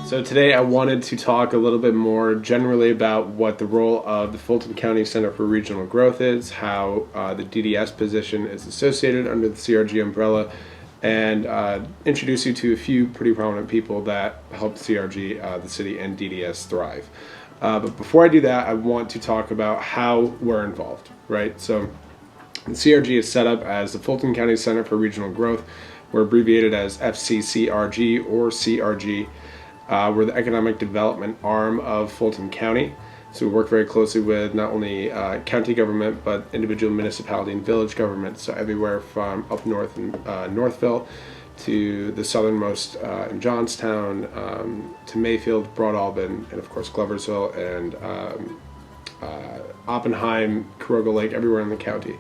So today I wanted to talk a little bit more generally about what the role of the Fulton County Center for Regional Growth is, how the DDS position is associated under the CRG umbrella, and introduce you to a few pretty prominent people that help CRG, the city, and DDS thrive. But before I do that, I want to talk about how we're involved, right? So the CRG is set up as the Fulton County Center for Regional Growth. We're abbreviated as FCCRG or CRG. We're the economic development arm of Fulton County. So we work very closely with not only county government, but individual municipality and village government. So everywhere from up north in Northville to the southernmost in Johnstown, to Mayfield, Broad Albin, and of course Gloversville and Oppenheim, Caroga Lake, everywhere in the county.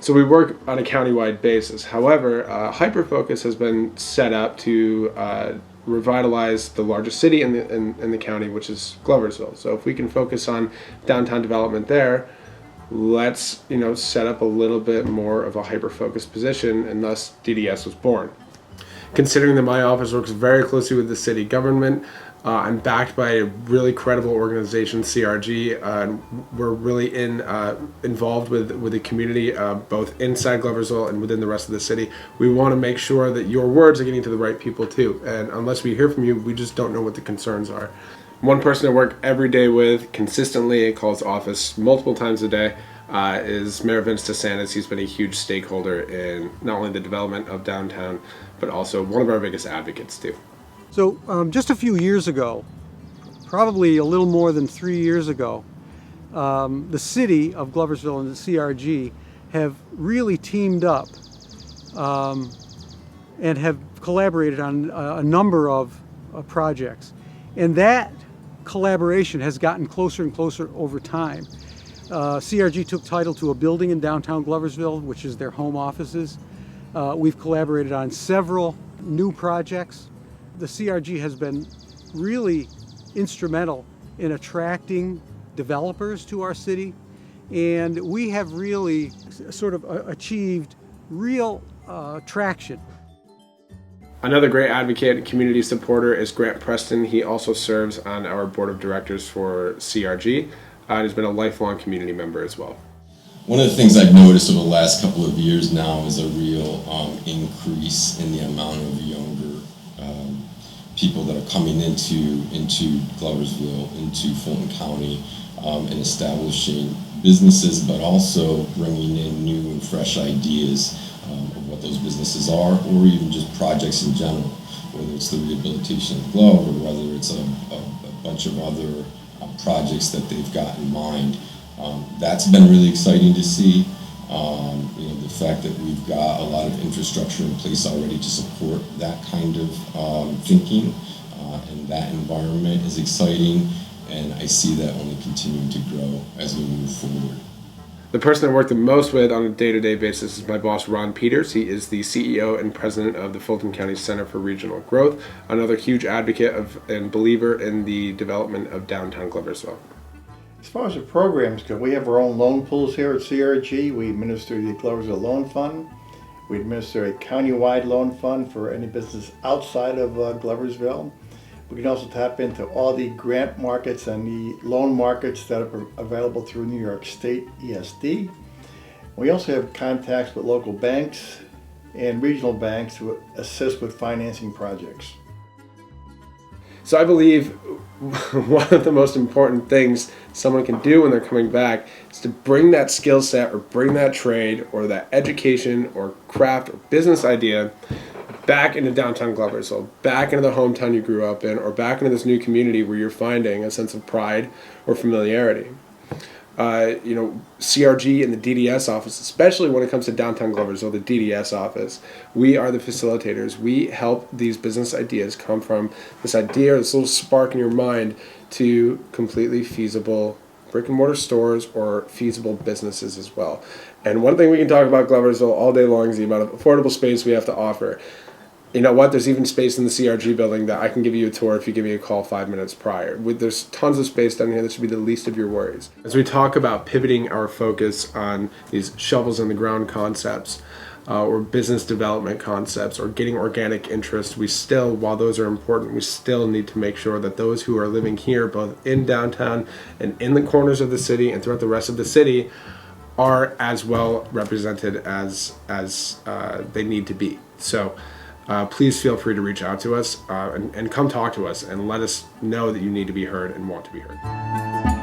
So we work on a countywide basis. However, hyper-focus has been set up to revitalize the largest city in the county, which is Gloversville. So if we can focus on downtown development there, let's set up a little bit more of a hyper-focused position, and thus DDS was born. Considering that my office works very closely with the city government, I'm backed by a really credible organization, CRG. We're really involved with the community, both inside Gloversville and within the rest of the city. We want to make sure that your words are getting to the right people too. And unless we hear from you, we just don't know what the concerns are. One person I work every day with consistently, calls office multiple times a day, is Mayor Vince DeSantis. He's been a huge stakeholder in not only the development of downtown, but also one of our biggest advocates too. So just a few years ago, probably a little more than 3 years ago, the city of Gloversville and the CRG have really teamed up and have collaborated on a number of projects. And that collaboration has gotten closer and closer over time. CRG took title to a building in downtown Gloversville, which is their home offices. We've collaborated on several new projects. The CRG has been really instrumental in attracting developers to our city, and we have really sort of achieved real traction. Another great advocate and community supporter is Grant Preston. He also serves on our board of directors for CRG and has been a lifelong community member as well. One of the things I've noticed over the last couple of years now is a real increase in the amount of younger people that are coming into Gloversville, into Fulton County, and establishing businesses, but also bringing in new and fresh ideas of what those businesses are, or even just projects in general, whether it's the rehabilitation of Glove or whether it's a bunch of other projects that they've got in mind. That's been really exciting to see. The fact that we've got a lot of infrastructure in place already to support that kind of thinking and that environment is exciting, and I see that only continuing to grow as we move forward. The person I work the most with on a day-to-day basis is my boss, Ron Peters. He is the CEO and president of the Fulton County Center for Regional Growth, another huge advocate of and believer in the development of downtown Gloversville. As far as the programs go, we have our own loan pools here at CRG. We administer the Gloversville Loan Fund. We administer a countywide loan fund for any business outside of Gloversville. We can also tap into all the grant markets and the loan markets that are available through New York State ESD. We also have contacts with local banks and regional banks to assist with financing projects. So I believe one of the most important things someone can do when they're coming back is to bring that skill set or bring that trade or that education or craft or business idea back into downtown Gloversville, back into the hometown you grew up in, or back into this new community where you're finding a sense of pride or familiarity. CRG and the DDS office, especially when it comes to downtown Gloversville, the DDS office, we are the facilitators. We help these business ideas come from this idea, this little spark in your mind, to completely feasible brick and mortar stores or feasible businesses as well. And one thing we can talk about Gloversville all day long is the amount of affordable space we have to offer. You know what? There's even space in the CRG building that I can give you a tour if you give me a call 5 minutes prior. There's tons of space down here. That should be the least of your worries. As we talk about pivoting our focus on these shovels in the ground concepts, or business development concepts or getting organic interest, we still, while those are important, we still need to make sure that those who are living here, both in downtown and in the corners of the city and throughout the rest of the city, are as well represented as they need to be. So please feel free to reach out to us and come talk to us and let us know that you need to be heard and want to be heard.